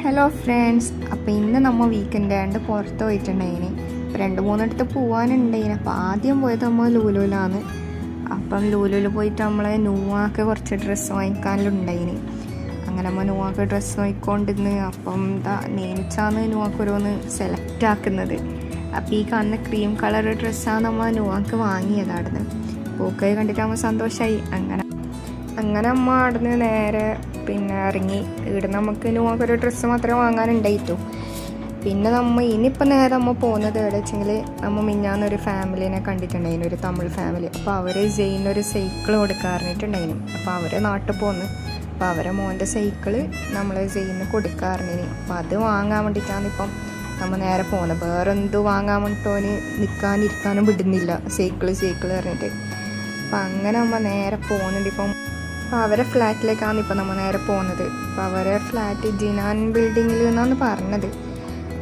Hello friends, അപ്പോൾ ഇന്ന് നമ്മൾ വീക്കെൻഡ് ആയതുകൊണ്ട് പുറത്ത് പോയിട്ടുണ്ടായിന്. ഇപ്പോൾ 2-3 പോകാനുണ്ടായിന്. അപ്പോൾ ആദ്യം പോയത് നമ്മൾ ലൂലുവിലാണ്. അപ്പം ലൂലുവിൽ പോയിട്ട് നമ്മൾ നുവാക്ക് കുറച്ച് ഡ്രസ്സ് വാങ്ങിക്കാനുണ്ടായിന്. അങ്ങനെ നമ്മൾ നുവാക്ക് ഡ്രസ്സ് വാങ്ങിക്കൊണ്ടിരുന്ന് അപ്പം നേനിച്ചാണ് നുവാക്ക് ഓരോന്ന് സെലക്ട് ആക്കുന്നത്. അപ്പോൾ ഈ കാണുന്ന ക്രീം കളർ ഡ്രസ്സാണ് നമ്മൾ നുവാക്ക് വാങ്ങിയതായിരുന്നു. പൂക്കൈ കണ്ടിട്ട് നമ്മൾ സന്തോഷമായി. അങ്ങനെ അമ്മ അവിടുന്ന് നേരെ ഇറങ്ങി. ഇവിടെ നമുക്ക് നുവാക്കൊരു ഡ്രസ്സ് മാത്രമേ വാങ്ങാനുണ്ടായിട്ടു. പിന്നെ ഇനിയിപ്പോൾ നേരെ നമ്മൾ പോകുന്നത് എവിടെ വെച്ചെങ്കിൽ നമ്മൾ മിഞ്ഞാന്നൊരു ഫാമിലിനെ കണ്ടിട്ടുണ്ടായിരുന്നു, ഒരു തമിഴ് ഫാമിലി. അപ്പോൾ അവർ ജെയിനൊരു സൈക്കിൾ കൊടുക്കാറിഞ്ഞിട്ടുണ്ടായിരുന്നു. അപ്പോൾ അവർ നാട്ടിൽ പോന്ന്. അപ്പോൾ അവരെ മോൻ്റെ സൈക്കിള് നമ്മൾ ജെയിന് കൊടുക്കാറിഞ്ഞിന്. അപ്പോൾ അത് വാങ്ങാൻ വേണ്ടിയിട്ടാണ് ഇപ്പം നമ്മൾ നേരെ പോകുന്നത്. വേറെ എന്ത് വാങ്ങാൻ വേണ്ടിട്ടോന് നിൽക്കാനിരിക്കാനും വിടുന്നില്ല, സൈക്കിള് പറഞ്ഞിട്ട്. അപ്പം അങ്ങനെ നമ്മൾ നേരെ പോകുന്നുണ്ട്. ഇപ്പം അപ്പോൾ അവരെ ഫ്ലാറ്റിലേക്കാണ് ഇപ്പോൾ നമ്മൾ നേരെ പോകുന്നത്. അപ്പോൾ അവരെ ഫ്ലാറ്റ് ജിനാൻ ബിൽഡിങ്ങിൽ നിന്നാണ് പറഞ്ഞത്.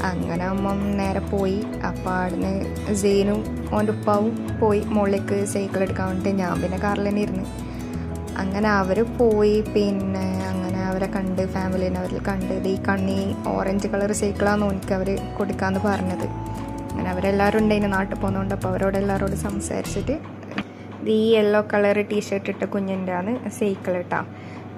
അങ്ങനെ അമ്മ നേരെ പോയി. അപ്പോൾ അവിടുന്ന് സെയിനും ഓൻ്റെ ഉപ്പാവും പോയി മുകളിലേക്ക് സൈക്കിൾ എടുക്കാൻ വേണ്ടിയിട്ട്. ഞാൻ പിന്നെ കാറിൽ തന്നെ ഇരുന്ന്. അങ്ങനെ അവർ പോയി. പിന്നെ അങ്ങനെ അവരെ കണ്ട്, ഫാമിലീനെ അവരിൽ കണ്ട്. ഈ കണ്ണി ഓറഞ്ച് കളർ സൈക്കിളാണ് എനിക്ക് അവർ കൊടുക്കാമെന്ന് പറഞ്ഞത്. അങ്ങനെ അവരെല്ലാവരും ഉണ്ടായിന് നാട്ടിൽ പോകുന്നതുകൊണ്ട്. അപ്പോൾ അവരോട് എല്ലാവരോടും സംസാരിച്ചിട്ട് ഈ യെല്ലോ കളർ ടീഷർട്ട് ഇട്ട കുഞ്ഞിൻ്റെ ആണ് സൈക്കിൾ ഇട്ടാ.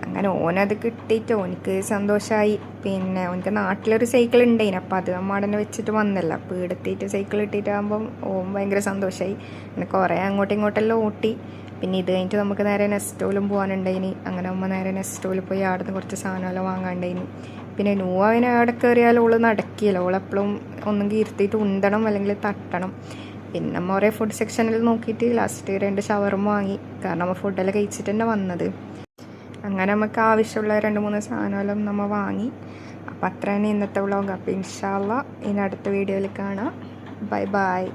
അങ്ങനെ ഓനത് കിട്ടിയിട്ട് ഓനിക്ക് സന്തോഷമായി. പിന്നെ ഓനിക്ക് നാട്ടിലൊരു സൈക്കിൾ ഉണ്ടായിന്. അപ്പോൾ അത് നമ്മൾ തന്നെ വെച്ചിട്ട് വന്നല്ല. അപ്പോൾ എടുത്തിട്ട് സൈക്കിൾ ഇട്ടിട്ടാകുമ്പം ഓൻ ഭയങ്കര സന്തോഷമായി. പിന്നെ കുറേ അങ്ങോട്ടും ഇങ്ങോട്ടെല്ലാം ഓട്ടി. പിന്നെ ഇത് കഴിഞ്ഞിട്ട് നമുക്ക് നേരെ നെസ്റ്റോലും പോകാനുണ്ടായിന്. അങ്ങനെ നമ്മൾ നേരെ നെസ്റ്റോയിൽ പോയി അവിടുന്ന് കുറച്ച് സാധനമെല്ലാം വാങ്ങാനുണ്ടായിന്. പിന്നെ നുവാവിനെ അവിടെ കയറിയാലും ഓള് നടക്കിയല്ലോ. ഓളെപ്പോഴും ഒന്നെങ്കിൽ ഇരുത്തിയിട്ട് ഉന്തണം അല്ലെങ്കിൽ തട്ടണം. പിന്നെ നമ്മൾ കുറേ ഫുഡ് സെക്ഷനിൽ നോക്കിയിട്ട് ലാസ്റ്റ് 2 ഷവർമ വാങ്ങി. കാരണം നമ്മൾ ഫുഡെല്ലാം കഴിച്ചിട്ട് തന്നെ വന്നത്. അങ്ങനെ നമുക്ക് ആവശ്യമുള്ള 2-3 സാധനമെല്ലാം നമ്മൾ വാങ്ങി. അപ്പോൾ അത്ര തന്നെ ഇന്നത്തെ വ്ളോഗ്. അപ്പോൾ ഇൻഷാ അല്ലാഹ് ഇനി അടുത്ത വീഡിയോയിൽ കാണാം. Bye bye.